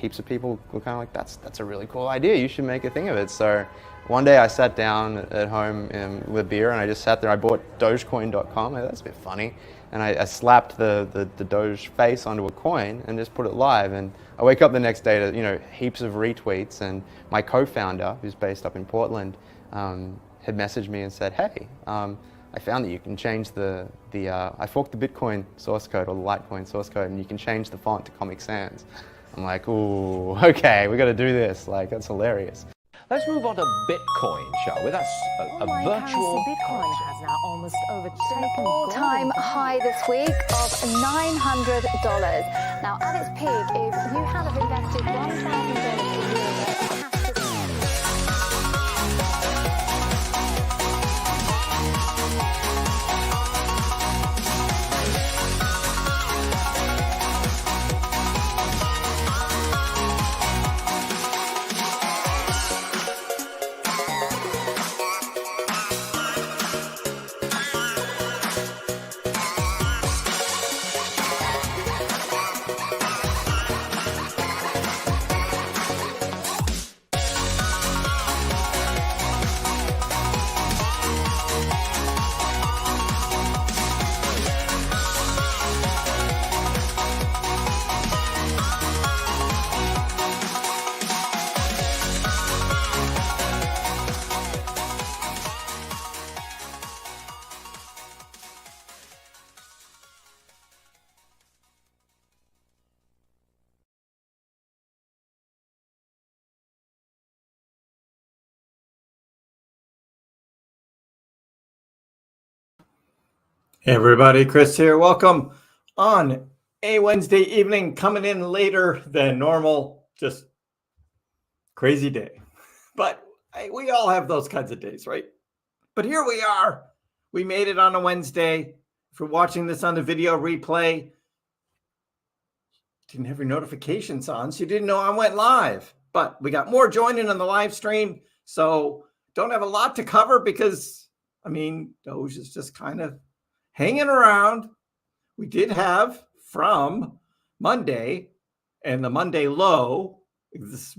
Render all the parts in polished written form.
heaps of people were kind of like, that's a really cool idea. You should make a thing of it. So one day I sat down at home with a beer and I just sat there. I bought Dogecoin.com. That's a bit funny. And I slapped the Doge face onto a coin and just put it live. And I wake up the next day to heaps of retweets. And my co-founder, who's based up in Portland, had messaged me and said, hey, I found that you can change I forked the Bitcoin source code or the Litecoin source code, and you can change the font to Comic Sans. I'm like, ooh, okay, we got to do this. Like, that's hilarious. Let's move on to Bitcoin, shall we? That's a virtual Bitcoin has now almost overtaken all-time high this week of $900. Now, at its peak, if you have invested $1,000 a year, Hey everybody, Chris here. Welcome on a Wednesday evening, coming in later than normal. Just crazy day. But we all have those kinds of days, right? But here we are. We made it on a Wednesday. If you're watching this on the video replay, didn't have your notifications on, so you didn't know I went live. But we got more joining on the live stream, so don't have a lot to cover because, Doge is just kind of hanging around. We did have from Monday and the Monday low,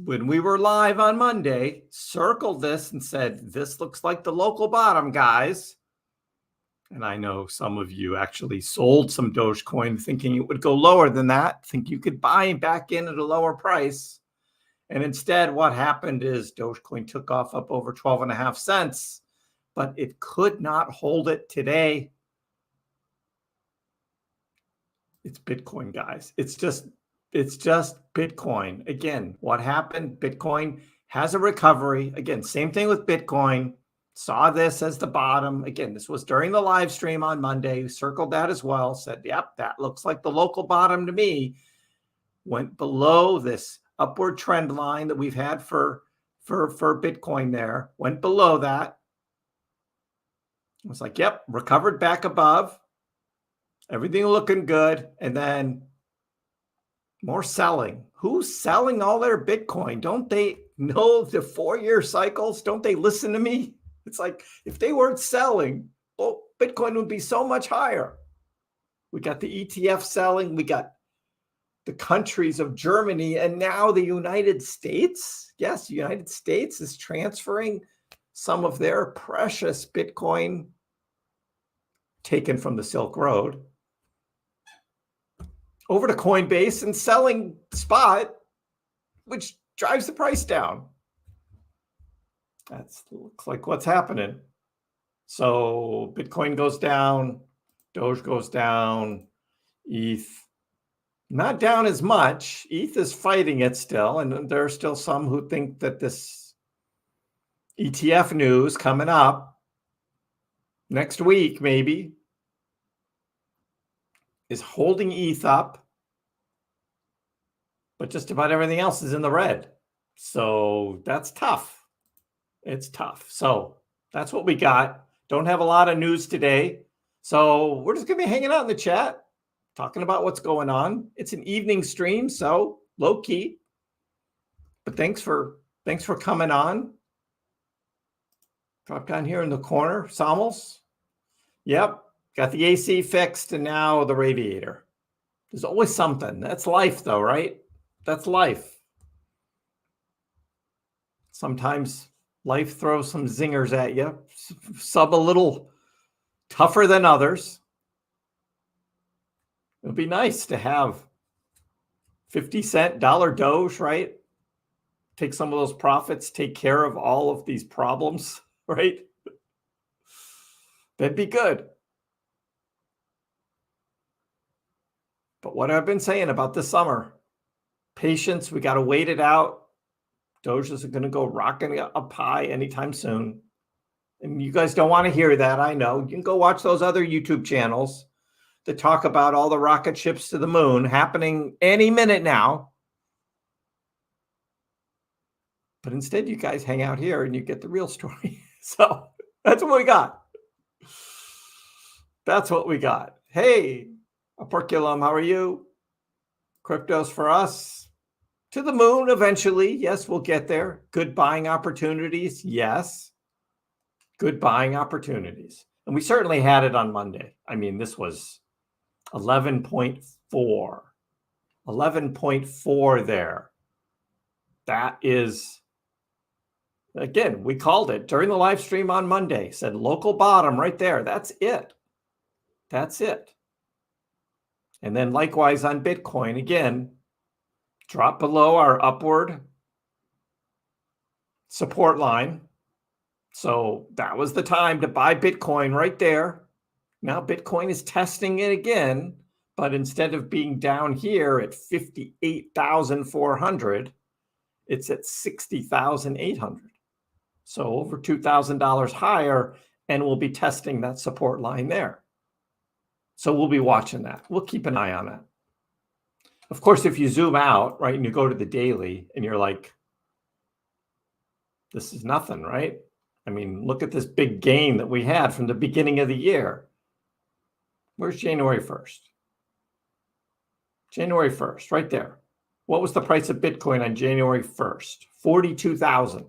when we were live on Monday, circled this and said, this looks like the local bottom, guys. And I know some of you actually sold some Dogecoin thinking it would go lower than that, think you could buy back in at a lower price. And instead, what happened is Dogecoin took off up over 12.5 cents, but it could not hold it today. It's Bitcoin, guys. It's just Bitcoin. Again, what happened? Bitcoin has a recovery. Again, same thing with Bitcoin. Saw this as the bottom. Again, this was during the live stream on Monday. Circled that as well. Said, yep, that looks like the local bottom to me. Went below this upward trend line that we've had for Bitcoin there. Went below that. It was like, yep, recovered back above. Everything looking good. And then more selling. Who's selling all their Bitcoin? Don't they know the 4-year cycles? Don't they listen to me? It's like, if they weren't selling, well, Bitcoin would be so much higher. We got the ETF selling. We got the countries of Germany and now the United States. Yes, the United States is transferring some of their precious Bitcoin taken from the Silk Road over to Coinbase and selling spot, which drives the price down. That looks like what's happening. So Bitcoin goes down, Doge goes down, ETH not down as much. ETH is fighting it still, and there are still some who think that this ETF news coming up next week maybe is holding ETH up, but just about everything else is in the red. So that's tough. It's tough. So that's what we got. Don't have a lot of news today. So we're just going to be hanging out in the chat, talking about what's going on. It's an evening stream, so low key. But thanks for coming on. Drop down here in the corner. Samuels. Yep. Got the AC fixed and now the radiator. There's always something. That's life though, right? That's life. Sometimes life throws some zingers at you, some a little tougher than others. It would be nice to have 50-cent Doge, right? Take some of those profits, take care of all of these problems, right? That'd be good. But what I've been saying about this summer, patience, we got to wait it out. Doge isn't going to go rocking up high anytime soon. And you guys don't want to hear that, I know. You can go watch those other YouTube channels that talk about all the rocket ships to the moon happening any minute now. But instead, you guys hang out here and you get the real story. So that's what we got. That's what we got. Hey, Aporculum, how are you? Cryptos for us. To the moon eventually. Yes, we'll get there. Good buying opportunities. Yes. Good buying opportunities. And we certainly had it on Monday. I mean, this was 11.4. 11.4 there. That is, again, we called it during the live stream on Monday. Said local bottom right there. That's it. That's it. And then likewise on Bitcoin, again, drop below our upward support line. So that was the time to buy Bitcoin right there. Now Bitcoin is testing it again, but instead of being down here at 58,400, it's at 60,800. So over $2,000 higher, and we'll be testing that support line there. So we'll be watching that. We'll keep an eye on that. Of course, if you zoom out, right, and you go to the daily and you're like, this is nothing, right? I mean, look at this big gain that we had from the beginning of the year. Where's January 1st? January 1st, right there. What was the price of Bitcoin on January 1st? 42,000.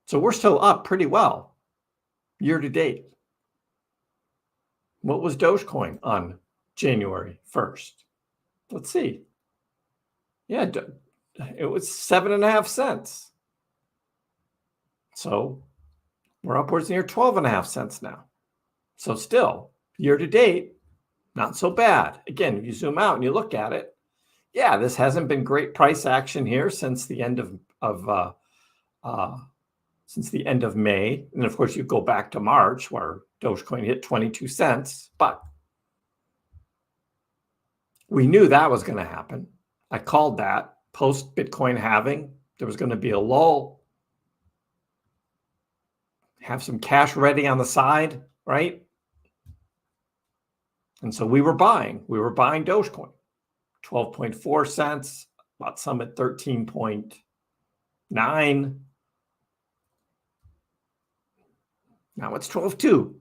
So we're still up pretty well year to date. What was Dogecoin on January 1st? Let's see. Yeah, it was 7.5 cents. So we're upwards near 12.5 cents now. So still, year to date, not so bad. Again, if you zoom out and you look at it, yeah, this hasn't been great price action here since the end of May. And of course, you go back to March where Dogecoin hit 22 cents, but we knew that was going to happen. I called that post Bitcoin halving. There was going to be a lull. Have some cash ready on the side, right? And so we were buying Dogecoin, 12.4 cents, bought some at 13.9. Now it's 12.2,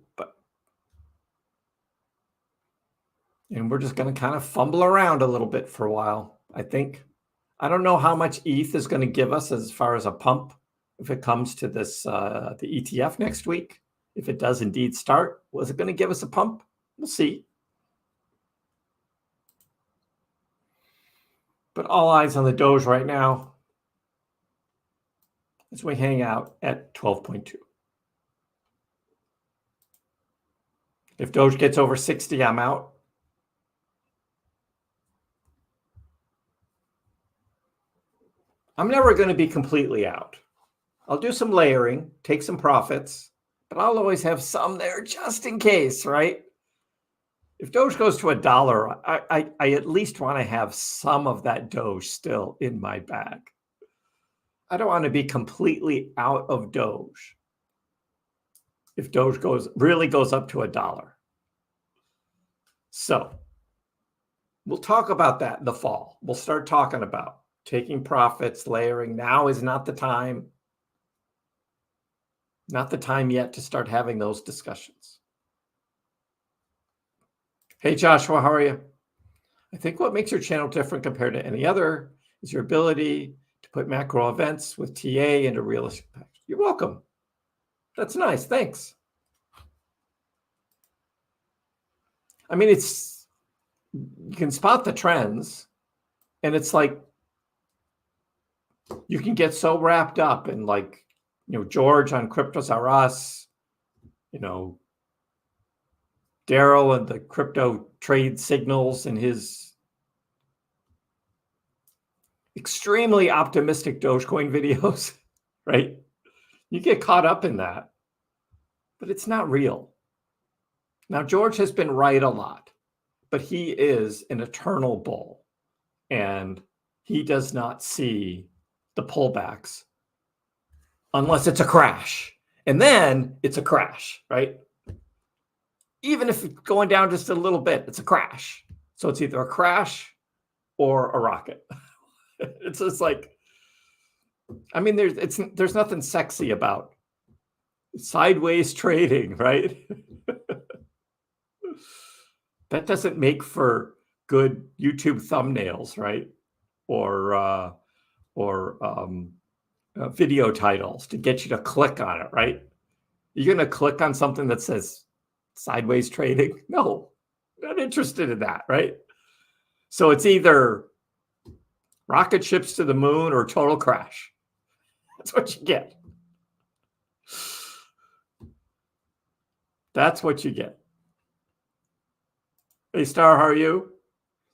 and we're just going to kind of fumble around a little bit for a while, I think. I don't know how much ETH is going to give us as far as a pump if it comes to this, the ETF next week. If it does indeed start, was it going to give us a pump? We'll see. But all eyes on the Doge right now as we hang out at 12.2. If Doge gets over 60, I'm out. I'm never going to be completely out. I'll do some layering, take some profits, but I'll always have some there just in case, right? If Doge goes to $1, I at least want to have some of that Doge still in my bag. I don't want to be completely out of Doge if Doge really goes up to $1. So we'll talk about that in the fall. We'll start talking about taking profits, layering. Now is not the time. Not the time yet to start having those discussions. Hey, Joshua, how are you? I think what makes your channel different compared to any other is your ability to put macro events with TA into realistic package. You're welcome. That's nice. Thanks. I mean, you can spot the trends, and it's like you can get so wrapped up in like, George on Cryptos R Us, Daryl and the crypto trade signals and his extremely optimistic Dogecoin videos, right? You get caught up in that, but it's not real. Now, George has been right a lot, but he is an eternal bull, and he does not see the pullbacks unless it's a crash. And then it's a crash, right? Even if it's going down just a little bit, it's a crash. So it's either a crash or a rocket. It's just like, I mean, there's nothing sexy about sideways trading, right? That doesn't make for good YouTube thumbnails, right? Or video titles to get you to click on it, right? You're going to click on something that says sideways trading? No, not interested in that, right? So it's either rocket ships to the moon or total crash. That's what you get. That's what you get. Hey, Star, how are you?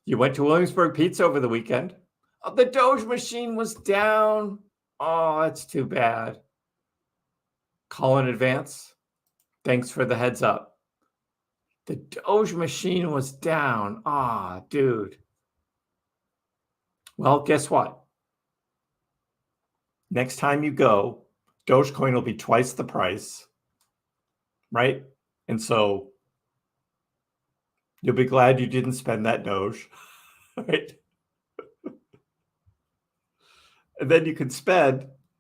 You went to Williamsburg Pizza over the weekend. Oh, the Doge machine was down. Oh, that's too bad. Call in advance. Thanks for the heads up. The Doge machine was down. Ah, dude. Well, guess what? Next time you go, Dogecoin will be twice the price, right? And so you'll be glad you didn't spend that Doge, right? And then you can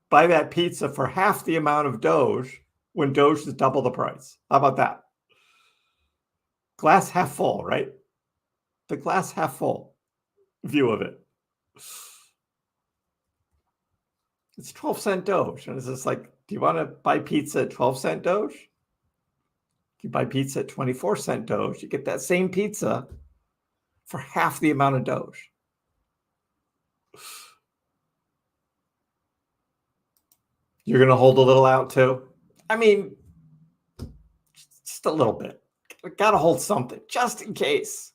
buy that pizza for half the amount of Doge when Doge is double the price. How about that? Glass half full, right? The glass half full view of it. It's 12-cent Doge. And it's just like, do you want to buy pizza at 12-cent Doge? If you buy pizza at 24-cent Doge, you get that same pizza for half the amount of Doge. You're going to hold a little out too? I mean, just a little bit. Got to hold something just in case.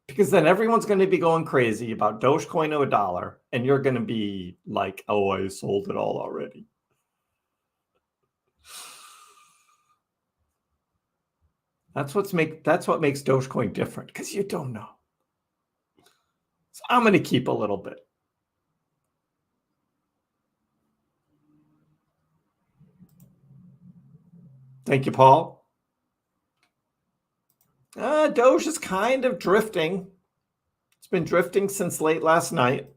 Because then everyone's going to be going crazy about Dogecoin to $1, and you're going to be like, oh, I sold it all already. That's what makes Dogecoin different, because you don't know. So I'm going to keep a little bit. Thank you, Paul. Doge is kind of drifting. It's been drifting since late last night.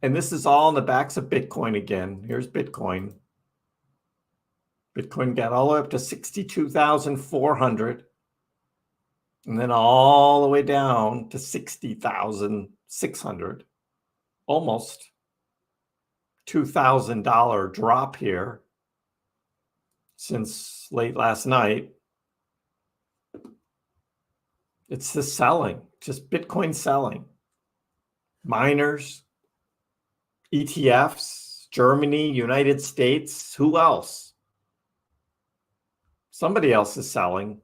And this is all on the backs of Bitcoin again. Here's Bitcoin. Bitcoin got all the way up to 62,400. And then all the way down to 60,600. Almost $2,000 drop here since late last night. It's the selling, just Bitcoin selling. Miners, ETFs, Germany, United States, who else? Somebody else is selling.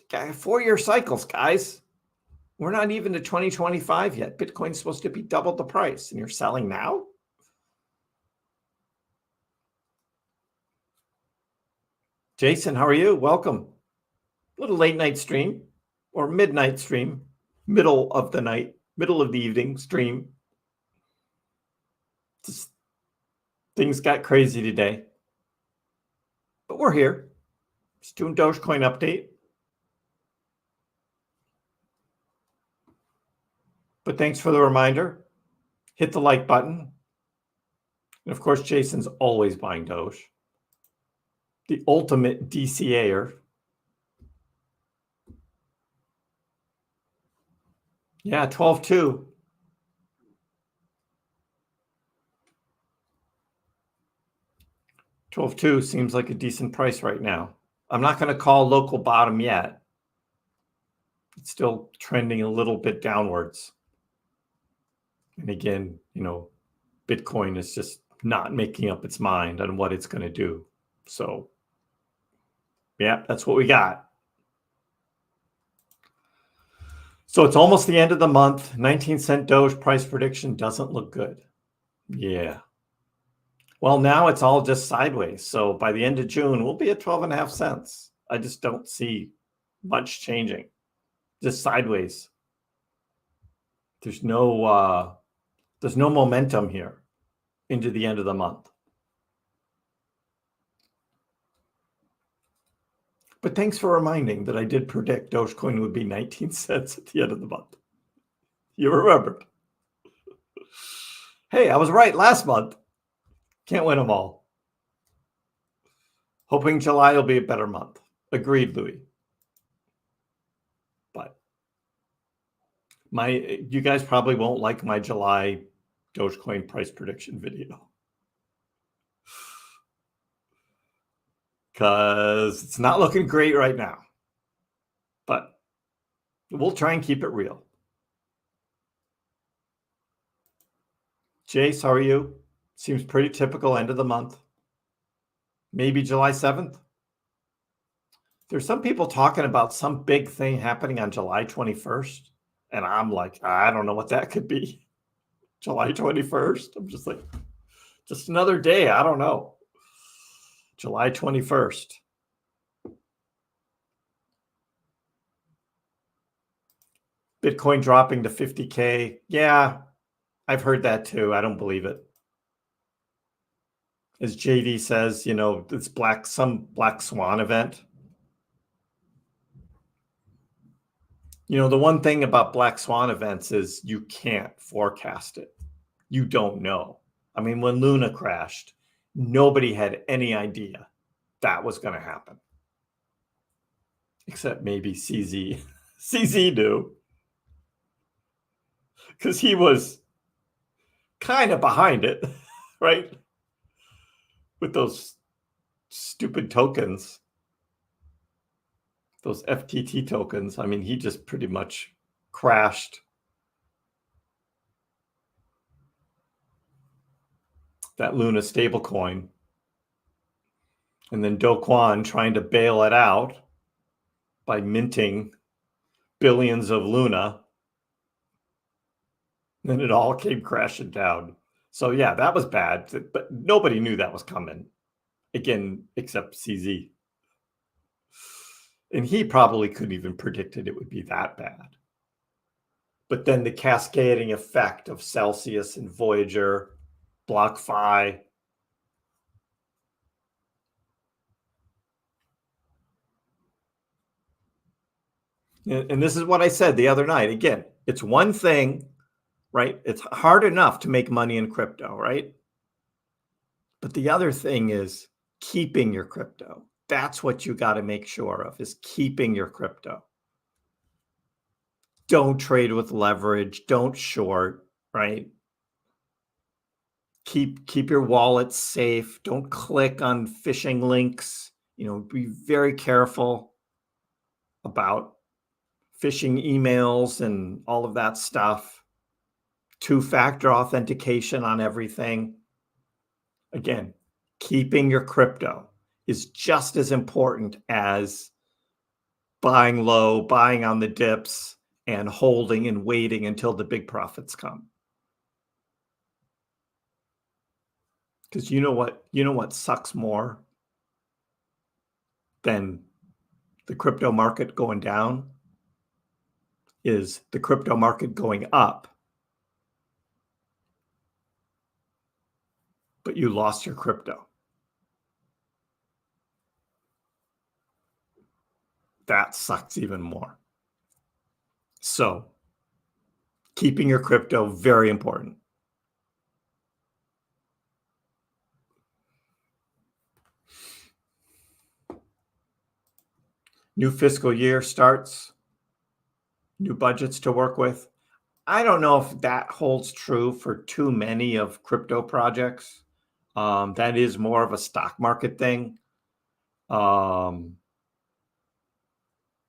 4-year cycles, guys. We're not even to 2025 yet. Bitcoin's supposed to be double the price, and you're selling now? Jason, how are you? Welcome. Little late night stream or midnight stream, middle of the night, middle of the evening stream. Just, things got crazy today, but we're here. Just doing Dogecoin update. But thanks for the reminder. Hit the like button. And of course, Jason's always buying Doge. The ultimate DCAer. Yeah, 12.2. $12.2 seems like a decent price right now. I'm not going to call local bottom yet. It's still trending a little bit downwards. And again, Bitcoin is just not making up its mind on what it's going to do. So, yeah, that's what we got. So it's almost the end of the month. 19-cent Doge price prediction doesn't look good. Yeah. Well, now it's all just sideways. So by the end of June, we'll be at 12.5 cents. I just don't see much changing. Just sideways. There's no momentum here into the end of the month. But thanks for reminding that I did predict Dogecoin would be 19 cents at the end of the month. You remembered. Hey, I was right last month. Can't win them all. Hoping July will be a better month. Agreed, Louis. But you guys probably won't like my July Dogecoin price prediction video. Because it's not looking great right now. But we'll try and keep it real. Jace, how are you? Seems pretty typical end of the month. Maybe July 7th. There's some people talking about some big thing happening on July 21st. And I'm like, I don't know what that could be. July 21st. I'm just like, just another day. I don't know. July 21st. Bitcoin dropping to 50K. Yeah, I've heard that too. I don't believe it. As JD says, it's some black swan event. The one thing about black swan events is you can't forecast it. You don't know. I mean, when Luna crashed, nobody had any idea that was going to happen. Except maybe CZ. CZ knew. Because he was kind of behind it, right? With those stupid tokens. Those FTT tokens. I mean, he just pretty much crashed that Luna stablecoin. And then Do Kwon trying to bail it out by minting billions of Luna. And it all came crashing down. So yeah, that was bad. But nobody knew that was coming. Again, except CZ. And he probably couldn't even predicted it would be that bad. But then the cascading effect of Celsius and Voyager, BlockFi. And this is what I said the other night. Again, it's one thing, right? It's hard enough to make money in crypto, right? But the other thing is keeping your crypto. That's what you got to make sure of, is keeping your crypto. Don't trade with leverage. Don't short, right? Keep your wallet safe. Don't click on phishing links. Be very careful about phishing emails and all of that stuff. Two-factor authentication on everything. Again, keeping your crypto is just as important as buying low, buying on the dips, and holding and waiting until the big profits come. Because you know what sucks more than the crypto market going down is the crypto market going up, but you lost your crypto. That sucks even more. So keeping your crypto, very important. New fiscal year starts, new budgets to work with. I don't know if that holds true for too many of crypto projects. That is more of a stock market thing.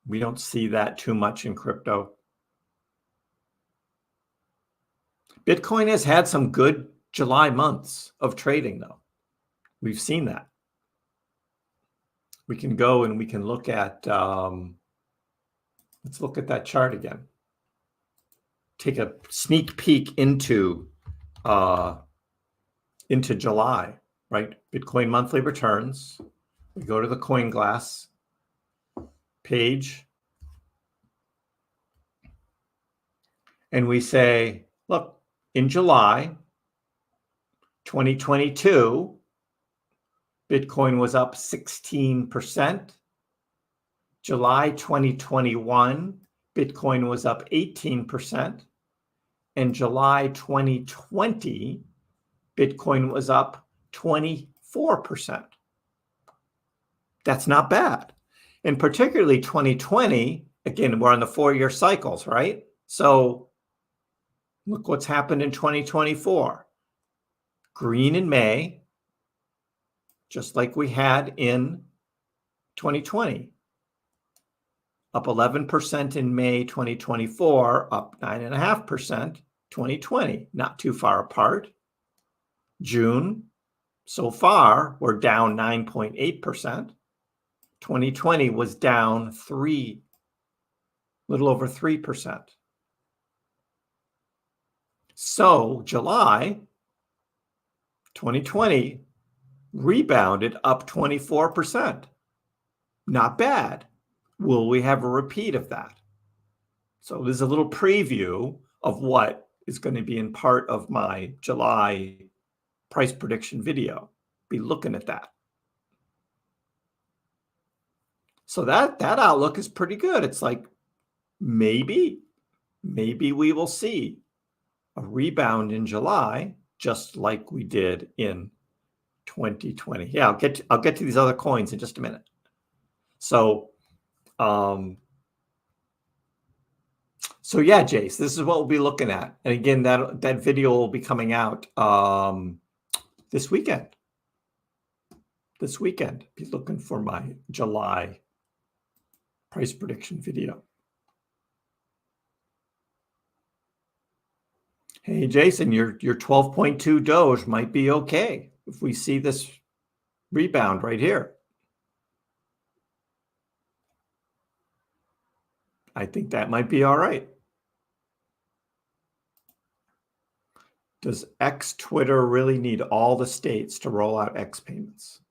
We don't see that too much in crypto. Bitcoin has had some good July months of trading, though. We've seen that. We can go and we can look at, let's look at that chart again. Take a sneak peek into July, right? Bitcoin monthly returns. We go to the CoinGlass page and we say, look, in July 2022, Bitcoin was up 16%. July 2021, Bitcoin was up 18%. And July 2020, Bitcoin was up 24%. That's not bad. And particularly 2020, again, we're on the 4-year cycles, right? So look what's happened in 2024. Green in May, just like we had in 2020. Up 11% in May 2024, up 9.5% 2020, not too far apart. June, so far, we're down 9.8%. 2020 was down little over 3%. So July 2020 rebounded up 24%. Not bad. Will we have a repeat of that? So there's a little preview of what is going to be in part of my July price prediction video. Be looking at that. So that outlook is pretty good. It's like maybe we will see a rebound in July, just like we did in 2020. Yeah, I'll get to these other coins in just a minute. So yeah, Jace, this is what we'll be looking at. And again, that video will be coming out this weekend. This weekend, be looking for my July price prediction video. Hey, Jason, your 12.2 Doge might be okay if we see this rebound right here. I think that might be all right. Does X Twitter really need all the states to roll out X payments?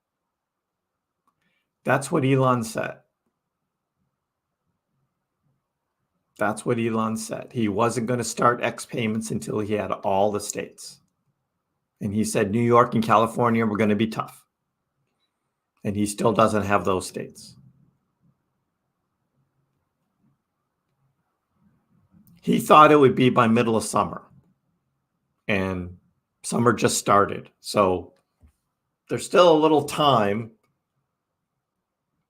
That's what Elon said. That's what Elon said. He wasn't going to start X payments until he had all the states. And he said New York and California were going to be tough. And he still doesn't have those states. He thought it would be by middle of summer. And summer just started. So there's still a little time.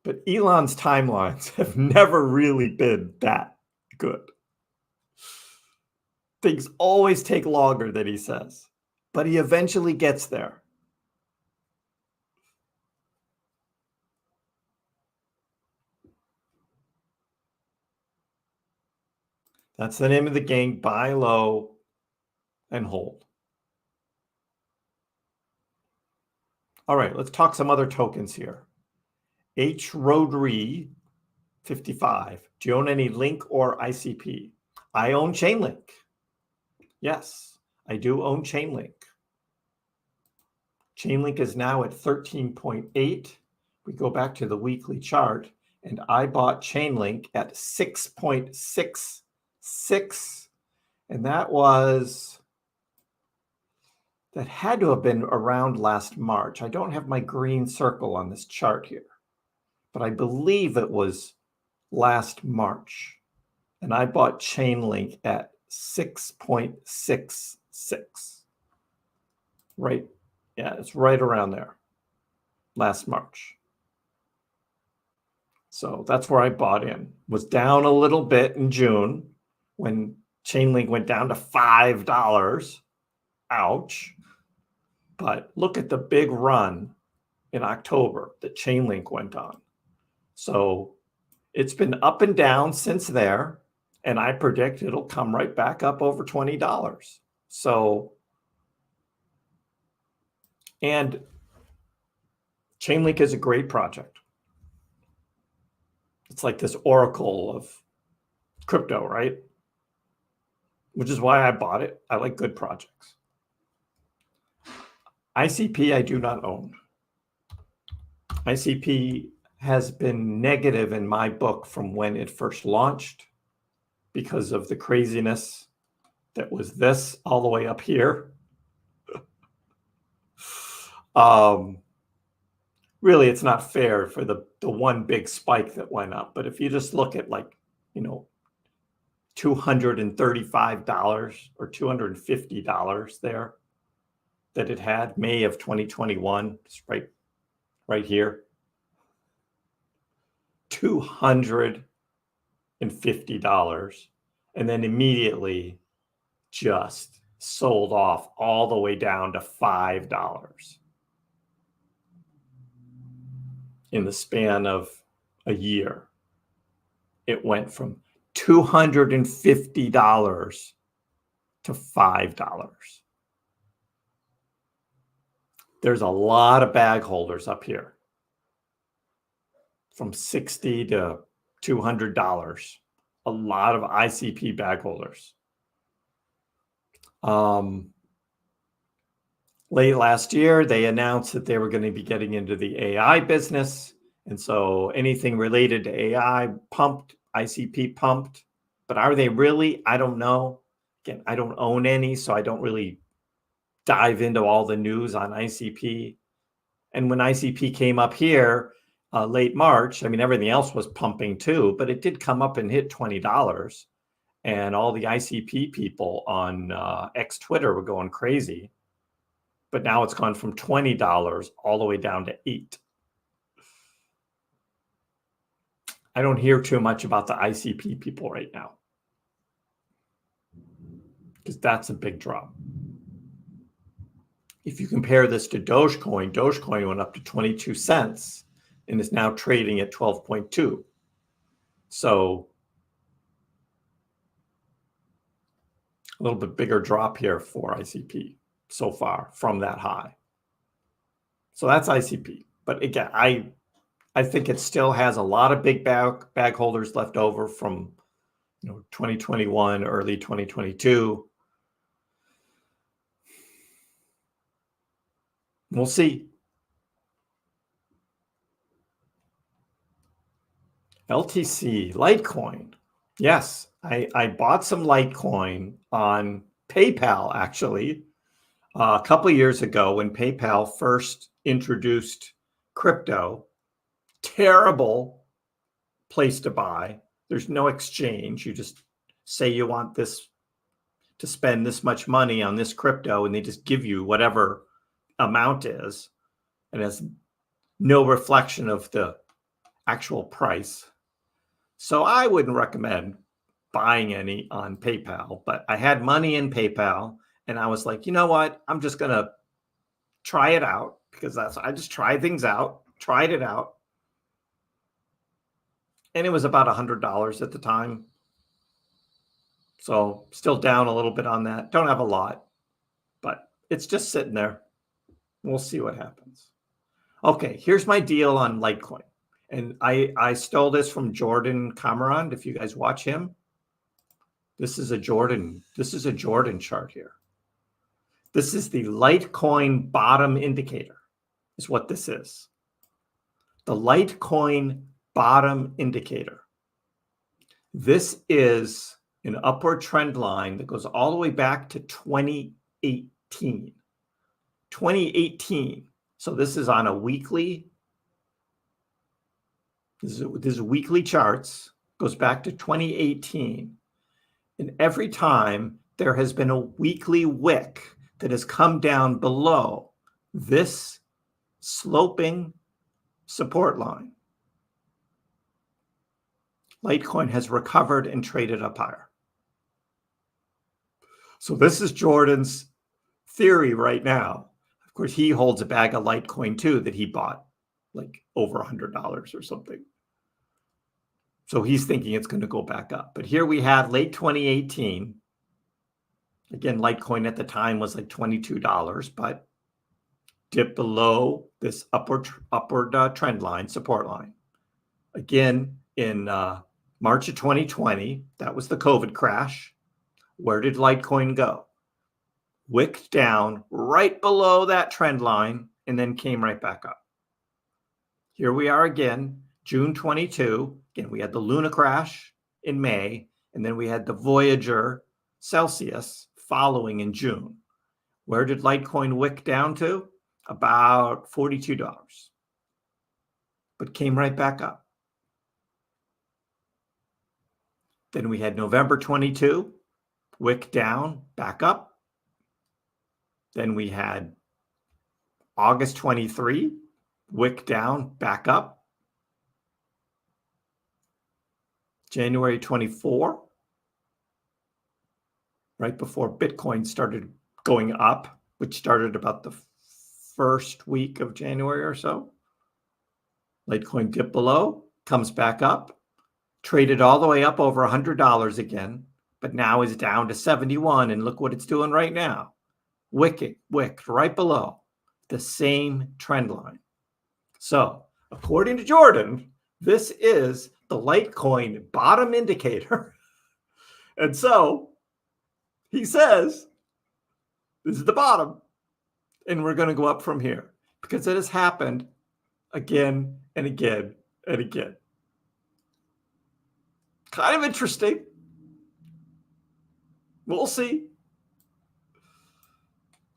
But Elon's timelines have never really been that good. Things always take longer than he says, but he eventually gets there. That's the name of the game: buy low and hold. All right, let's talk some other tokens here. H. Rodri 55. Do you own any Link or ICP? I own Chainlink. Yes, I do own Chainlink. Chainlink is now at 13.8. We go back to the weekly chart, and I bought Chainlink at 6.66. And that had to have been around last March. I don't have my green circle on this chart here, but I believe it was last March. And I bought Chainlink at 6.66. Right. Yeah, it's right around there. Last March. So that's where I bought in. Was down a little bit in June when Chainlink went down to $5. Ouch. But look at the big run in October that Chainlink went on. So it's been up and down since there, and I predict it'll come right back up over $20. So, and Chainlink is a great project. It's like this oracle of crypto, right? Which is why I bought it. I like good projects. ICP I do not own. ICP has been negative in my book from when it first launched because of the craziness that was this all the way up here. Really, it's not fair for the one big spike that went up. But if you just look at like, $235 or $250 there that it had, May of 2021, it's right here. $250. And then immediately just sold off all the way down to $5 in the span of a year. It went from $250 to $5. There's a lot of bag holders up here from $60 to $200. A lot of ICP bag holders. Late last year, they announced that they were going to be getting into the AI business. And so anything related to AI pumped, ICP pumped. But are they really? I don't know. Again, I don't own any, so I don't really dive into all the news on ICP. And when ICP came up here late March, I mean, everything else was pumping too, but it did come up and hit $20. And all the ICP people on X Twitter were going crazy. But now it's gone from $20 all the way down to $8. I don't hear too much about the ICP people right now, because that's a big drop. If you compare this to Dogecoin, Dogecoin went up to 22 cents and is now trading at 12.2. So a little bit bigger drop here for ICP so far from that high. So that's ICP. But again, I think it still has a lot of big bag holders left over from 2021, early 2022. We'll see. LTC, Litecoin. Yes, I bought some Litecoin on PayPal, actually, a couple of years ago when PayPal first introduced crypto. Terrible place to buy. There's no exchange. You just say you want this to spend this much money on this crypto, and they just give you whatever amount is, and has no reflection of the actual price. So I wouldn't recommend buying any on PayPal, but I had money in PayPal, and I was like, you know what? I'm just going to try it out, because I just try things out, tried it out. And it was about $100 at the time. So still down a little bit on that. Don't have a lot, but it's just sitting there. We'll see what happens. Okay, here's my deal on Litecoin. And I stole this from Jordan Cameron. If you guys watch him, this is a Jordan chart here. This is the Litecoin bottom indicator, is what this is. The Litecoin bottom indicator. This is an upward trend line that goes all the way back to 2018. 2018. So this is on a weekly. This is weekly charts. Goes back to 2018. And every time there has been a weekly wick that has come down below this sloping support line, Litecoin has recovered and traded up higher. So this is Jordan's theory right now. Of course, he holds a bag of Litecoin too that he bought like over $100 or something. So he's thinking it's going to go back up. But here we had late 2018. Again, Litecoin at the time was like $22, but dipped below this upward trend line, support line. Again, in March of 2020, that was the COVID crash. Where did Litecoin go? Wicked down right below that trend line and then came right back up. Here we are again, June 22. Again, we had the Luna crash in May, and then we had the Voyager Celsius following in June. Where did Litecoin wick down to? About $42, but came right back up. Then we had November 22, wick down, back up. Then we had August 23, wick down, back up. January 24, right before Bitcoin started going up, which started about the first week of January or so. Litecoin dipped below, comes back up, traded all the way up over $100 again, but now is down to 71, and look what it's doing right now. Wicked right below the same trend line. So, according to Jordan, this is the Litecoin bottom indicator. And so, he says, this is the bottom, and we're going to go up from here because it has happened again and again and again. Kind of interesting. We'll see.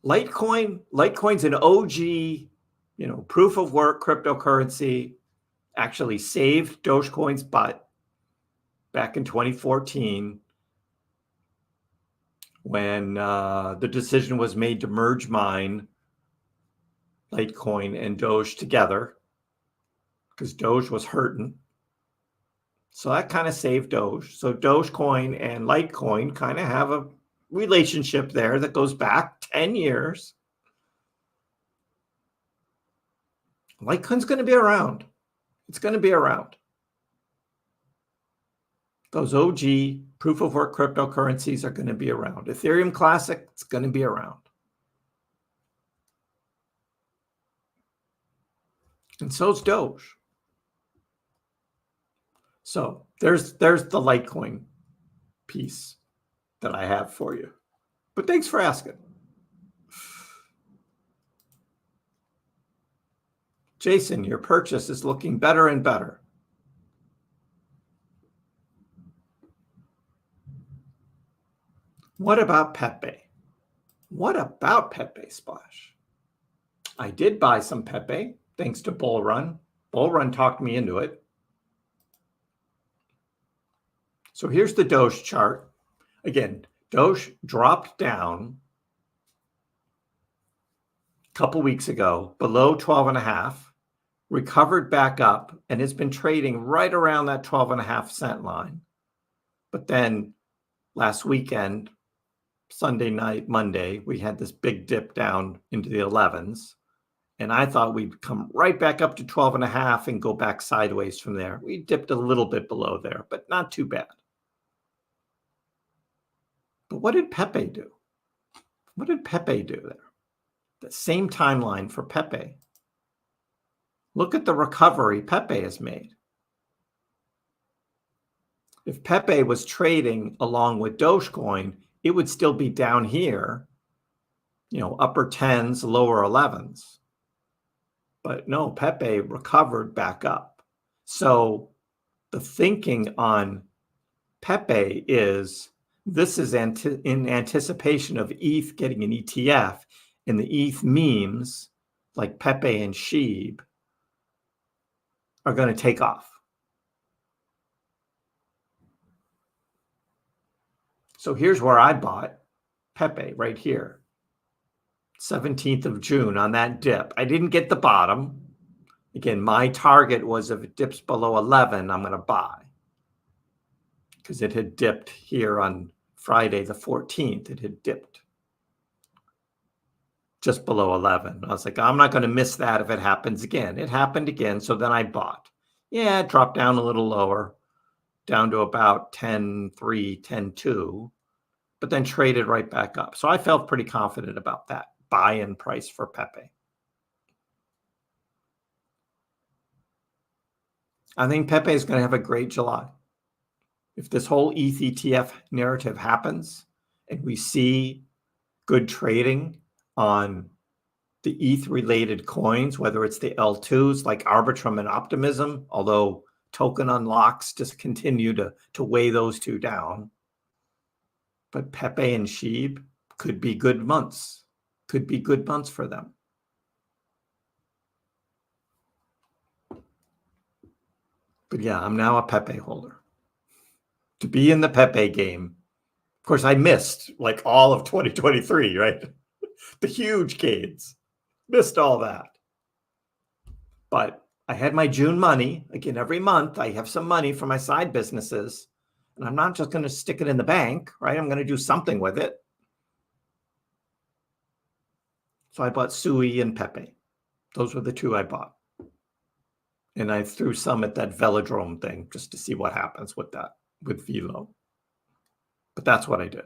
Litecoin's an OG, proof of work cryptocurrency. Actually saved Dogecoin's butt back in 2014 when the decision was made to merge mine, Litecoin, and Doge together because Doge was hurting. So that kind of saved Doge. So Dogecoin and Litecoin kind of have a relationship there that goes back 10 years. Litecoin's going to be around. It's going to be around. Those OG proof of work cryptocurrencies are going to be around. Ethereum Classic, it's going to be around. And so's Doge. So there's the Litecoin piece that I have for you. But thanks for asking. Jason, your purchase is looking better and better. What about Pepe? What about Pepe Splash? I did buy some Pepe thanks to Bull Run. Bull Run talked me into it. So here's the Doge chart. Again, Doge dropped down a couple weeks ago below 12.5, recovered back up, and has been trading right around that 12.5 cent line. But then last weekend, Sunday night, Monday, we had this big dip down into the 11s. And I thought we'd come right back up to 12.5 and go back sideways from there. We dipped a little bit below there, but not too bad. But what did Pepe do? What did Pepe do there? The same timeline for Pepe. Look at the recovery Pepe has made. If Pepe was trading along with Dogecoin, it would still be down here, upper 10s, lower 11s. But no, Pepe recovered back up. So the thinking on Pepe is this is in anticipation of ETH getting an ETF, and the ETH memes like Pepe and Sheeb are going to take off. So here's where I bought Pepe right here. 17th of June on that dip. I didn't get the bottom. Again, my target was if it dips below 11, I'm going to buy. Because it had dipped here on Friday the 14th. It had dipped just below 11. I was like, I'm not going to miss that if it happens again. It happened again, so then I bought. Yeah, it dropped down a little lower, down to about 10.3, 10.2. but then traded right back up. So I felt pretty confident about that buy-in price for Pepe. I think Pepe is going to have a great July. If this whole ETH ETF narrative happens and we see good trading on the ETH-related coins, whether it's the L2s like Arbitrum and Optimism, although token unlocks just continue to weigh those two down. But Pepe and Sheeb could be good months, could be good months for them. But yeah, I'm now a Pepe holder. To be in the Pepe game, of course, I missed like all of 2023, right? The huge gains. Missed all that. But I had my June money. Again, every month I have some money for my side businesses. And I'm not just going to stick it in the bank, right? I'm going to do something with it. So I bought Sui and Pepe. Those were the two I bought. And I threw some at that velodrome thing just to see what happens with that, with Velo. But that's what I did.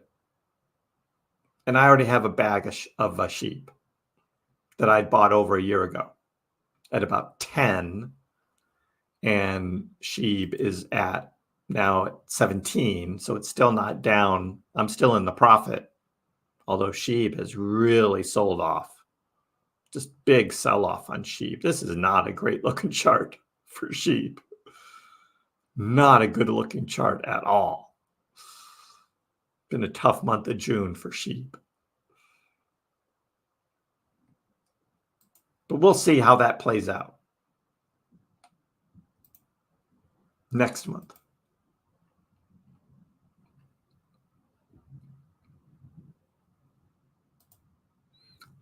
And I already have a bag of sheep that I'd bought over a year ago at about 10. And Sheeb is at now at 17. So it's still not down. I'm still in the profit. Although Sheeb has really sold off. Just big sell-off on Sheeb. This is not a great looking chart for Sheeb. Not a good looking chart at all. Been a tough month of June for Sheeb. But we'll see how that plays out next month.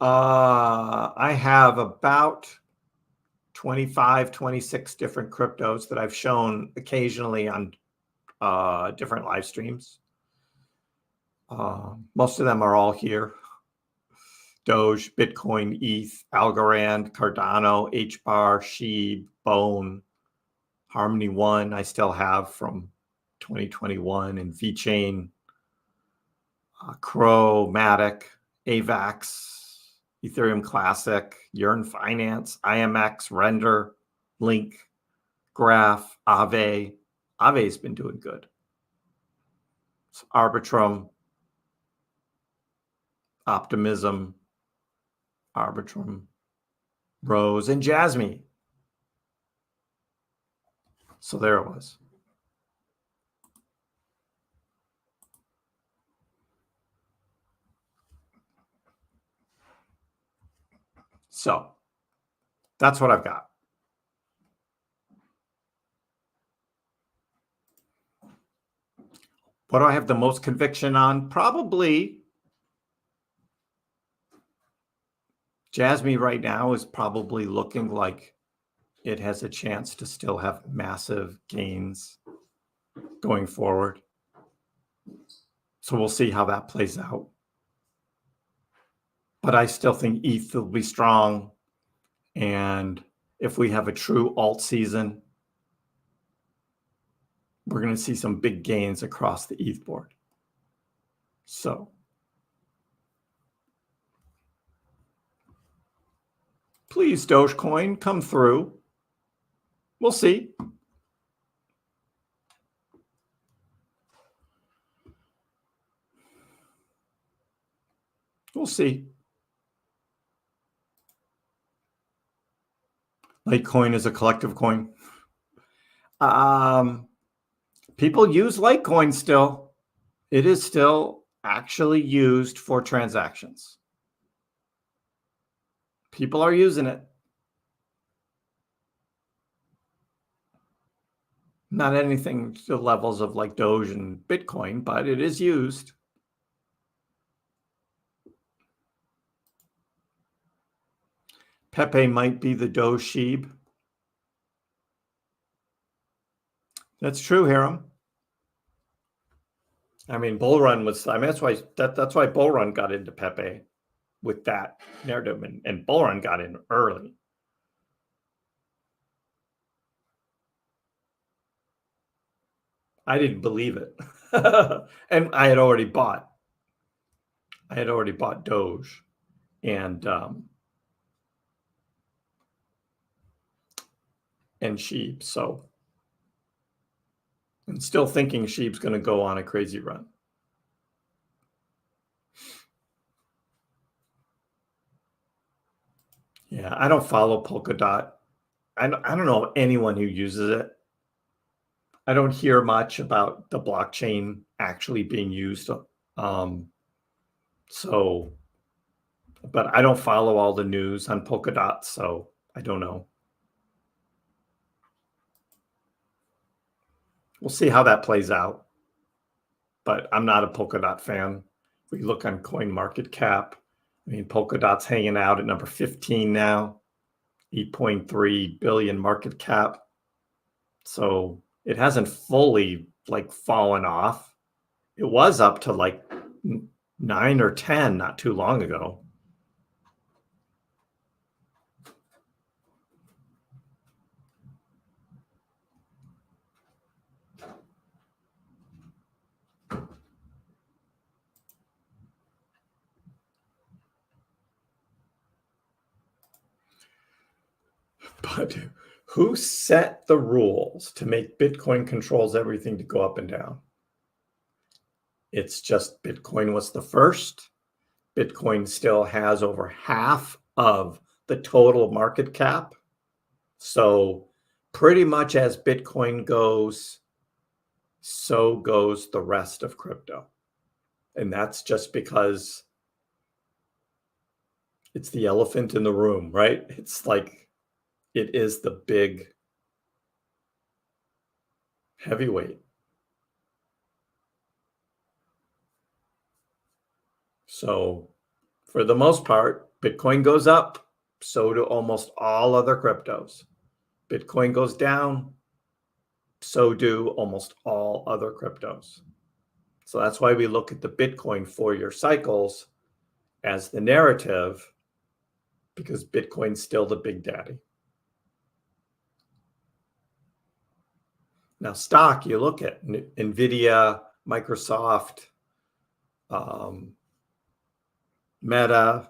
I have about 25, 26 different cryptos that I've shown occasionally on different live streams. Most of them are all here. Doge, Bitcoin, ETH, Algorand, Cardano, HBAR, Sheeb, Bone, Harmony One I still have from 2021, and VeChain, Crow, Matic, AVAX, Ethereum Classic, Yearn Finance, IMX, Render, Link, Graph, Aave. Aave's been doing good. Arbitrum, Optimism, Arbitrum, Rose, and Jasmine. So there it was. So that's what I've got. What do I have the most conviction on? Probably Jasmine right now is probably looking like it has a chance to still have massive gains going forward. So we'll see how that plays out. But I still think ETH will be strong. And if we have a true alt season, we're going to see some big gains across the ETH board. So please, Dogecoin, come through. We'll see. We'll see. Litecoin is a collective coin. People use Litecoin still. It is still actually used for transactions. People are using it. Not anything to the levels of like Doge and Bitcoin, but it is used. Pepe might be the Doge Sheeb. That's true, Hiram. I mean, Bull Run was, I mean, that's why Bull Run got into Pepe with that narrative, and Bull Run got in early. I didn't believe it. And I had already bought I had already bought Doge and Sheep, so I'm still thinking Sheep's going to go on a crazy run. Yeah, I don't follow Polkadot. I don't know anyone who uses it. I don't hear much about the blockchain actually being used. So, but I don't follow all the news on Polkadot, so I don't know. We'll see how that plays out. But I'm not a Polkadot fan. If we look on CoinMarketCap, I mean, Polkadot's hanging out at number 15 now, 8.3 billion market cap. So it hasn't fully like fallen off. It was up to like 9 or 10 not too long ago. But who set the rules to make Bitcoin controls everything to go up and down? It's just Bitcoin was the first. Bitcoin still has over half of the total market cap. So pretty much as Bitcoin goes, so goes the rest of crypto. And that's just because it's the elephant in the room, right? It's like it is the big heavyweight. So for the most part, Bitcoin goes up, so do almost all other cryptos. Bitcoin goes down, so do almost all other cryptos. So that's why we look at the Bitcoin 4-year cycles as the narrative, because Bitcoin's still the big daddy. Now, stock, you look at NVIDIA, Microsoft, Meta,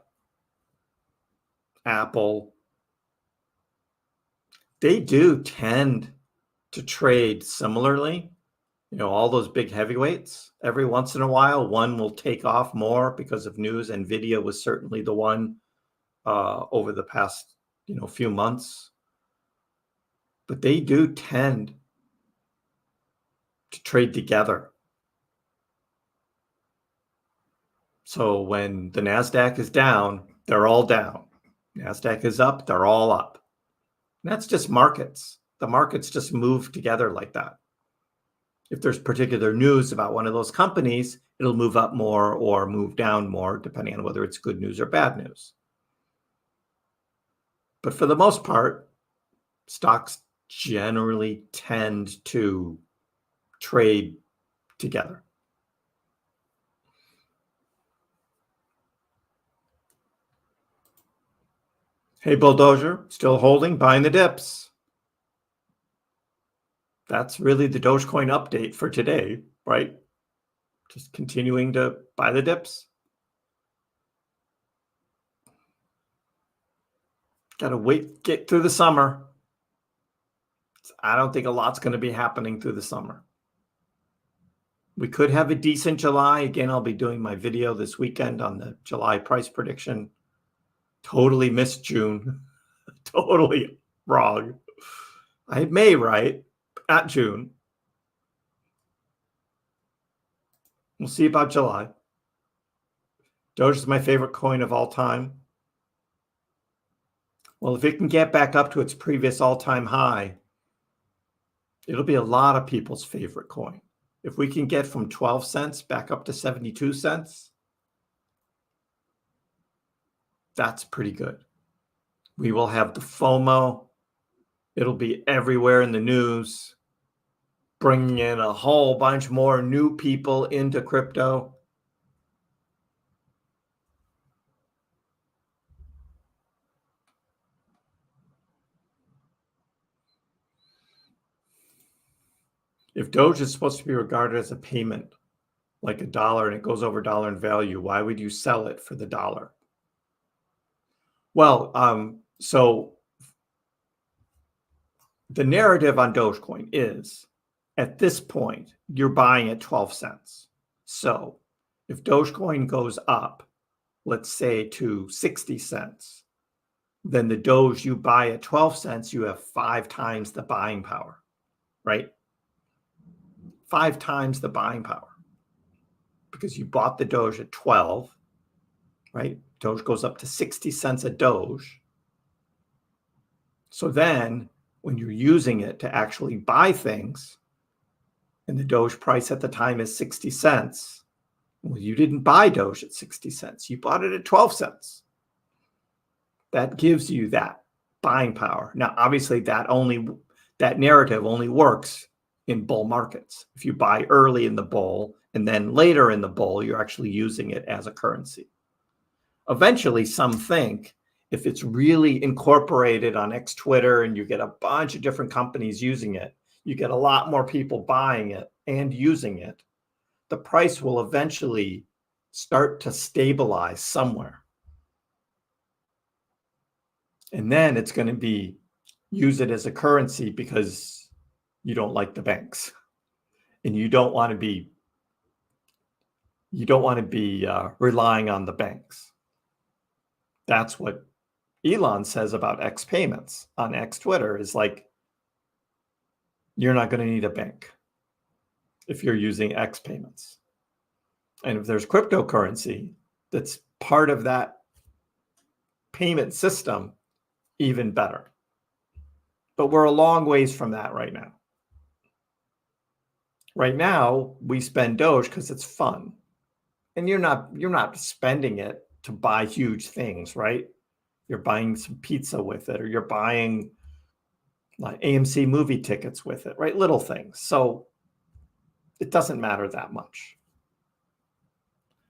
Apple, they do tend to trade similarly. You know, all those big heavyweights, every once in a while, one will take off more because of news. NVIDIA was certainly the one over the past, few months. But they do tend to trade together. So when the NASDAQ is down, they're all down. NASDAQ is up, they're all up. And that's just markets. The markets just move together like that. If there's particular news about one of those companies, it'll move up more or move down more, depending on whether it's good news or bad news. But for the most part, stocks generally tend to trade together. Hey, Bulldozer, still holding, buying the dips. That's really the Dogecoin update for today, right? Just continuing to buy the dips. Got to wait, get through the summer. I don't think a lot's going to be happening through the summer. We could have a decent July. Again, I'll be doing my video this weekend on the July price prediction. Totally missed June. Totally wrong. I had May right, at June. We'll see about July. Doge is my favorite coin of all time. Well, if it can get back up to its previous all-time high, it'll be a lot of people's favorite coin. If we can get from 12 cents back up to 72 cents, that's pretty good. We will have the FOMO. It'll be everywhere in the news, bringing in a whole bunch more new people into crypto. If Doge is supposed to be regarded as a payment like $1 and it goes over $1 in value, why would you sell it for the $1? Well, so the narrative on Dogecoin is, at this point, you're buying at 12 cents. So if Dogecoin goes up, let's say to 60 cents, then the Doge you buy at 12 cents, you have 5 times the buying power, right? 5 times the buying power. Because you bought the Doge at 12, right? Doge goes up to 60 cents a Doge. So then when you're using it to actually buy things, and the Doge price at the time is 60 cents, well, you didn't buy Doge at 60 cents. You bought it at 12 cents. That gives you that buying power. Now, obviously, that narrative only works in bull markets. If you buy early in the bull and then later in the bull, you're actually using it as a currency. Eventually, some think if it's really incorporated on X Twitter and you get a bunch of different companies using it, you get a lot more people buying it and using it, the price will eventually start to stabilize somewhere. And then it's going to be use it as a currency because you don't like the banks and you don't want to be relying on the banks. That's what Elon says about X payments on X Twitter, is like, you're not going to need a bank if you're using X payments. And if there's cryptocurrency that's part of that payment system, even better. But we're a long ways from that right now. Right now, we spend Doge because it's fun. And you're not spending it to buy huge things, right? You're buying some pizza with it, or you're buying like AMC movie tickets with it, right? Little things. So it doesn't matter that much.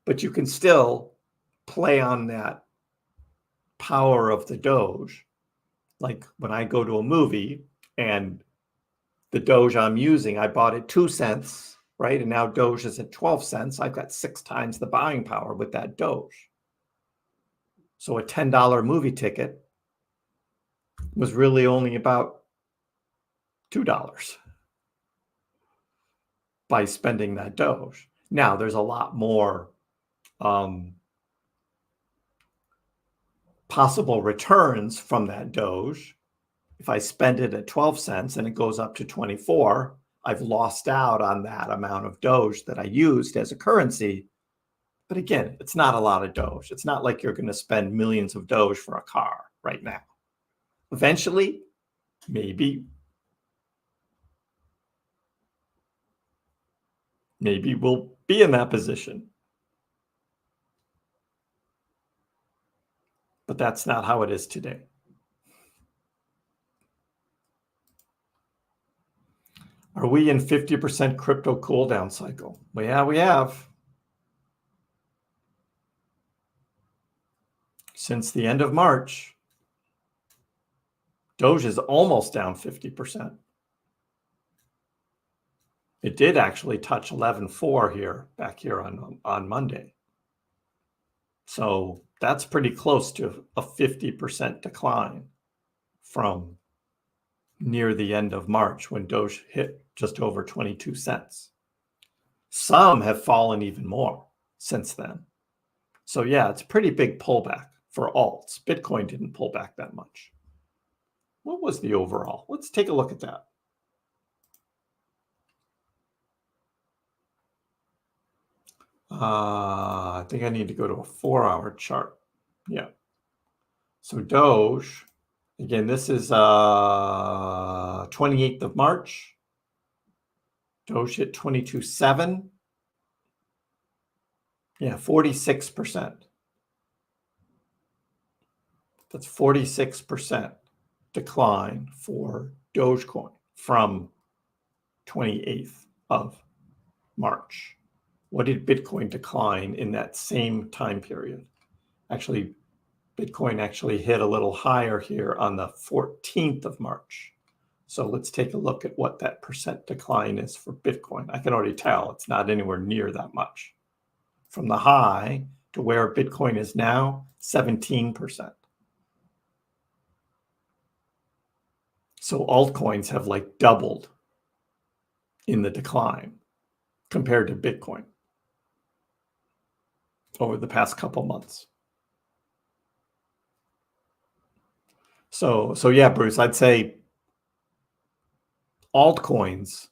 But you can still play on that power of the Doge. Like when I go to a movie and the Doge I'm using, I bought it 2 cents, right? And now Doge is at 12 cents. I've got 6 times the buying power with that Doge. So a $10 movie ticket was really only about $2 by spending that Doge. Now there's a lot more possible returns from that Doge. If I spend it at 12 cents and it goes up to 24, I've lost out on that amount of Doge that I used as a currency. But again, it's not a lot of Doge. It's not like you're going to spend millions of Doge for a car right now. Eventually, maybe we'll be in that position. But that's not how it is today. Are we in 50% crypto cool down cycle? Well, yeah, we have. Since the end of March, Doge is almost down 50%. It did actually touch 11.4 here, back here on Monday. So that's pretty close to a 50% decline from near the end of March when Doge hit just over 22 cents. Some have fallen even more since then. So yeah, it's a pretty big pullback for alts. Bitcoin didn't pull back that much. What was the overall? Let's take a look at that. I think I need to go to a 4-hour chart. Yeah. So Doge, again, this is 28th of March. Doge hit 22.7. Yeah, 46%. That's 46% decline for Dogecoin from 28th of March. What did Bitcoin decline in that same time period? Actually, Bitcoin actually hit a little higher here on the 14th of March. So let's take a look at what that percent decline is for Bitcoin. I can already tell it's not anywhere near that much. From the high to where Bitcoin is now, 17%. So altcoins have like doubled in the decline compared to Bitcoin over the past couple months. So yeah, Bruce, I'd say altcoins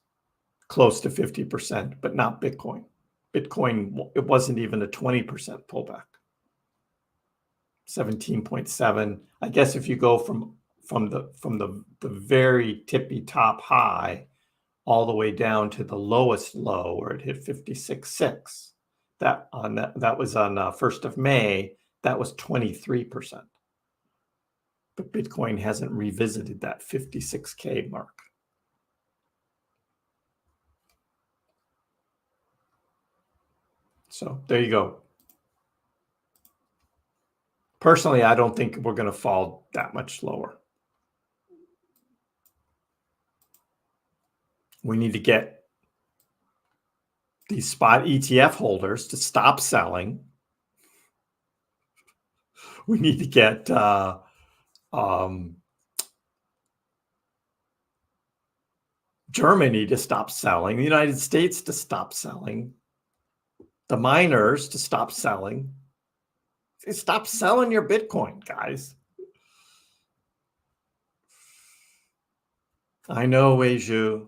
close to 50%, but not Bitcoin. Bitcoin, it wasn't even a 20% pullback. 17.7. I guess if you go from the very tippy top high all the way down to the lowest low where it hit 56.6, that was on 1st of May, that was 23%. But Bitcoin hasn't revisited that 56K mark. So there you go. Personally, I don't think we're going to fall that much lower. We need to get these spot ETF holders to stop selling. We need to get Germany to stop selling, the United States to stop selling, the miners to stop selling. Stop selling your Bitcoin, guys. I know, Weiju.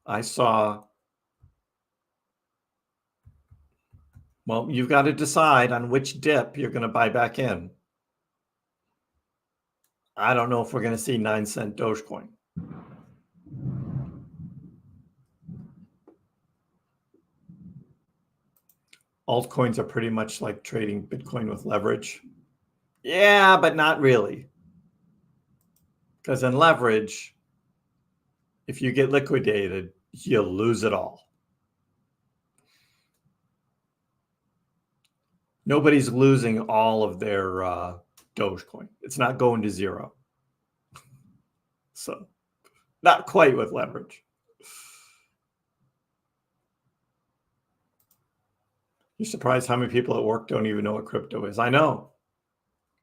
I saw. Well, you've got to decide on which dip you're going to buy back in. I don't know if we're going to see 9-cent Dogecoin. Altcoins are pretty much like trading Bitcoin with leverage. Yeah, but not really. Because in leverage, if you get liquidated, you'll lose it all. Nobody's losing all of their Dogecoin. It's not going to zero. So, not quite with leverage. You're surprised how many people at work don't even know what crypto is. I know.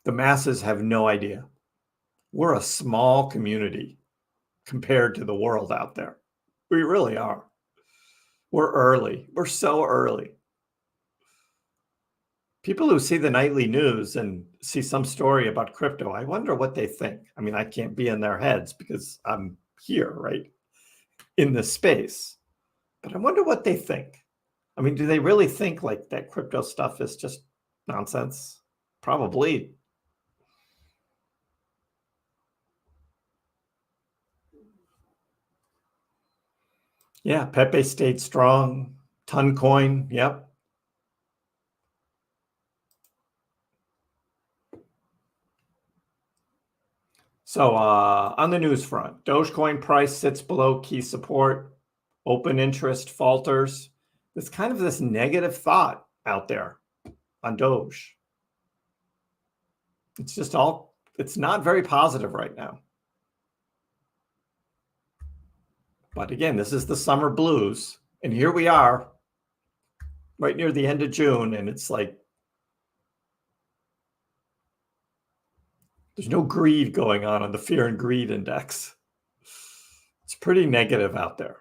The masses have no idea. We're a small community compared to the world out there. We really are. We're early. We're so early. People who see the nightly news and see some story about crypto, I wonder what they think. I mean, I can't be in their heads because I'm here, right, in this space. But I wonder what they think. I mean, do they really think like that crypto stuff is just nonsense? Probably. Yeah, Pepe stayed strong. Toncoin, yep. So on the news front, Dogecoin price sits below key support. Open interest falters. There's kind of this negative thought out there on Doge. It's not very positive right now. But again, this is the summer blues. And here we are right near the end of June. And it's like, there's no greed going on the fear and greed index. It's pretty negative out there.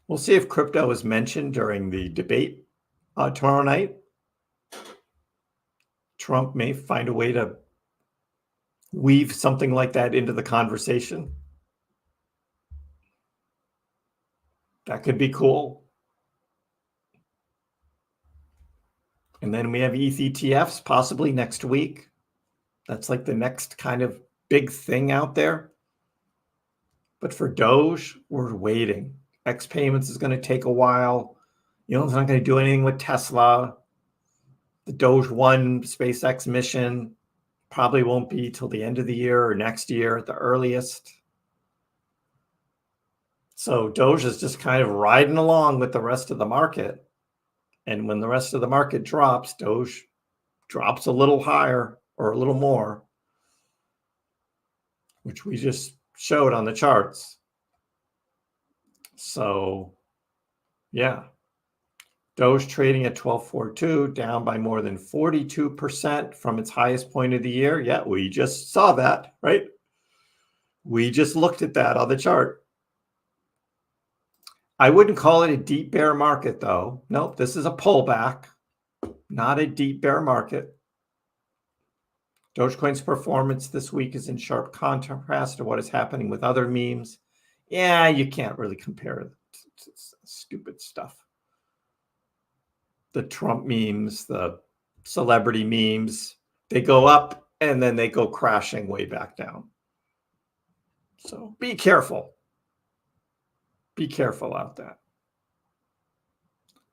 We'll see if crypto is mentioned during the debate tomorrow night. Trump may find a way to weave something like that into the conversation. That could be cool. And then we have ETH ETFs possibly next week. That's like the next kind of big thing out there. But for Doge, we're waiting. X payments is going to take a while. You know, it's not going to do anything with Tesla. The Doge 1 SpaceX mission probably won't be till the end of the year or next year at the earliest. So Doge is just kind of riding along with the rest of the market. And when the rest of the market drops, Doge drops a little higher or a little more. which we just showed on the charts. So, yeah. Doge trading at 1242, down by more than 42% from its highest point of the year. Yeah, we just saw that, right? We just looked at that on the chart. I wouldn't call it a deep bear market, though. Nope, this is a pullback, not a deep bear market. Dogecoin's performance this week is in sharp contrast to what is happening with other memes. Yeah, you can't really compare it. It's stupid stuff. The Trump memes, the celebrity memes, they go up and then they go crashing way back down. So be careful. Be careful out there.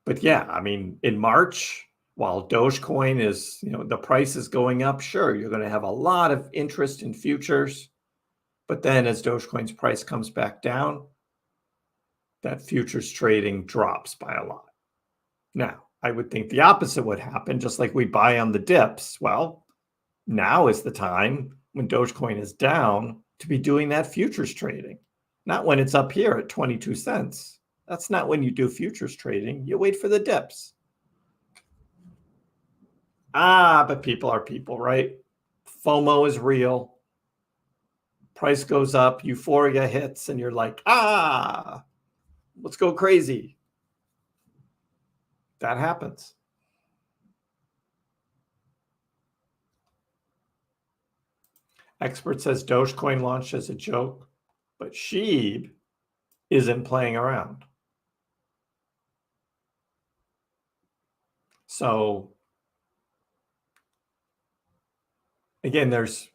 But yeah, I mean, in March, while Dogecoin is, the price is going up, sure, you're going to have a lot of interest in futures. But then as Dogecoin's price comes back down, that futures trading drops by a lot. Now, I would think the opposite would happen, just like we buy on the dips. Well, now is the time when Dogecoin is down to be doing that futures trading, not when it's up here at 22 cents. That's not when you do futures trading. You wait for the dips. But people are people, right? FOMO is real. Price goes up, euphoria hits, and you're like, let's go crazy. That happens. Expert says Dogecoin launched as a joke, but SHIB isn't playing around. So again, there's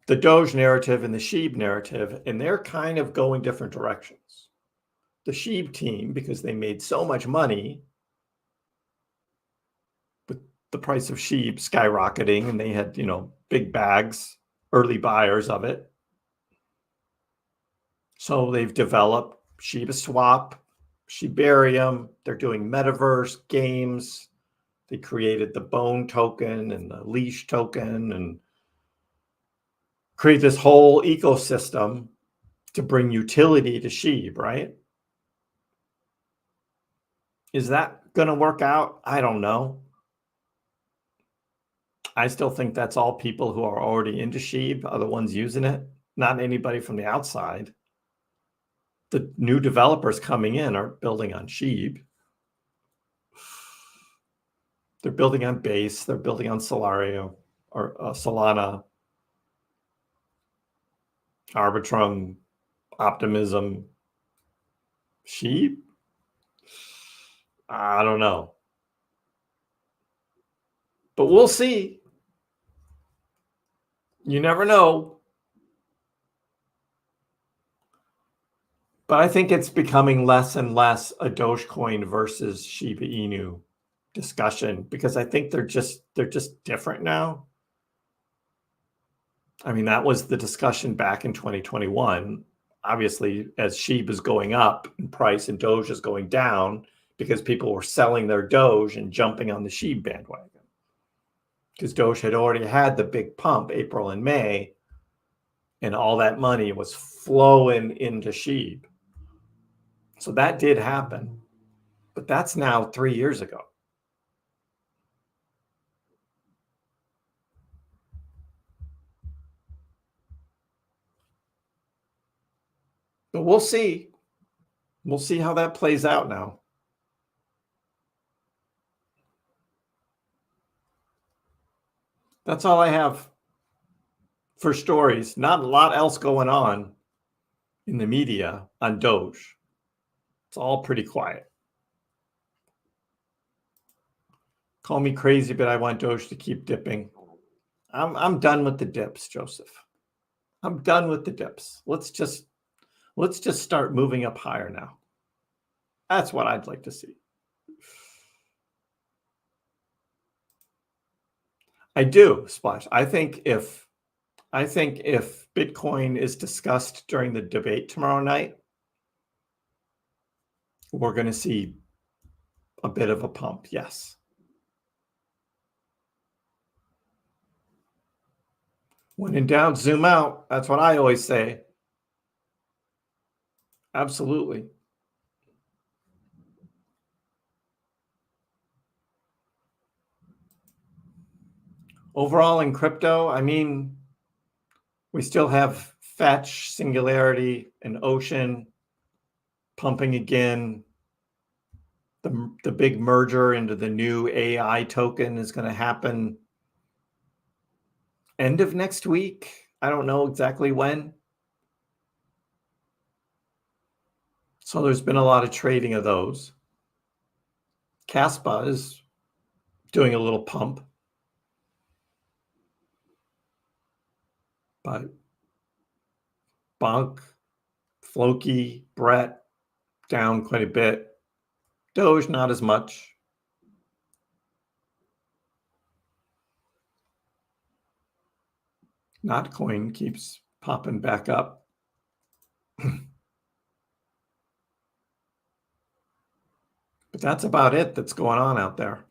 the Doge narrative and the SHIB narrative, and they're kind of going different directions. The SHIB team, because they made so much money with the price of SHIB skyrocketing, and they had, big bags, early buyers of it. So they've developed Shiba Swap, Shibarium. They're doing metaverse games. They created the Bone token and the Leash token and create this whole ecosystem to bring utility to SHIB, right? Is that going to work out? I don't know. I still think that's all people who are already into SHIB are the ones using it, not anybody from the outside. The new developers coming in are building on SHIB. They're building on Base. They're building on Solana, Arbitrum, Optimism. SHIB? I don't know. But we'll see. You never know. But I think it's becoming less and less a Dogecoin versus Shiba Inu discussion, because I think they're just different now. I mean, that was the discussion back in 2021. Obviously, as SHIB is going up in price and Doge is going down, because people were selling their Doge and jumping on the SHIB bandwagon. Because Doge had already had the big pump April and May, and all that money was flowing into SHIB. So that did happen. But that's now 3 years ago. But we'll see. We'll see how that plays out now. That's all I have for stories. Not a lot else going on in the media on Doge. It's all pretty quiet. Call me crazy, but I want Doge to keep dipping. I'm done with the dips, Joseph. I'm done with the dips. Let's just start moving up higher now. That's what I'd like to see. I do, Splash. I think if Bitcoin is discussed during the debate tomorrow night, we're going to see a bit of a pump. Yes. When in doubt, zoom out. That's what I always say. Absolutely. Overall in crypto, I mean, we still have Fetch, Singularity, and Ocean pumping again. The big merger into the new AI token is going to happen end of next week. I don't know exactly when. So there's been a lot of trading of those. Caspa is doing a little pump. But Bonk, Floki, Brett down quite a bit. Doge not as much. Notcoin keeps popping back up. But that's about it that's going on out there.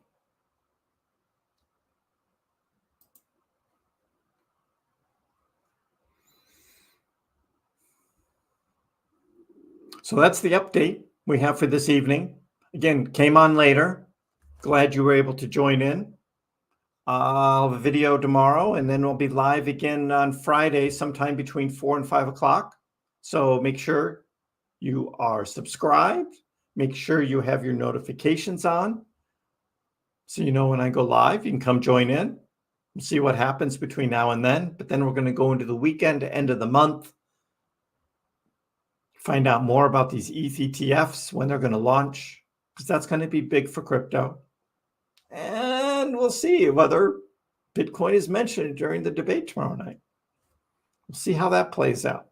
So that's the update we have for this evening. Again, came on later. Glad you were able to join in. I'll have a video tomorrow, and then we'll be live again on Friday, sometime between 4 and 5 o'clock. So make sure you are subscribed. Make sure you have your notifications on, so you know when I go live. You can come join in. We'll see what happens between now and then. But then we're going to go into the weekend, end of the month. Find out more about these ETH ETFs, when they're going to launch, because that's going to be big for crypto. And we'll see whether Bitcoin is mentioned during the debate tomorrow night. We'll see how that plays out.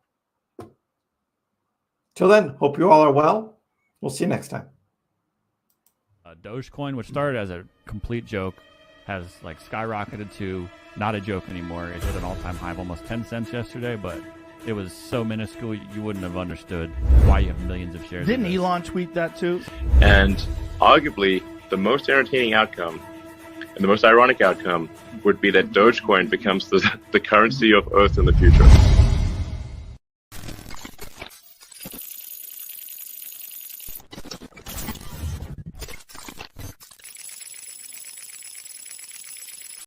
Till then, hope you all are well. We'll see you next time. Dogecoin, which started as a complete joke, has like skyrocketed to not a joke anymore. It hit an all-time high of almost 10 cents yesterday, but it was so minuscule you wouldn't have understood why you have millions of shares. Didn't Elon tweet that too? And arguably, the most entertaining outcome and the most ironic outcome would be that Dogecoin becomes the currency of Earth in the future.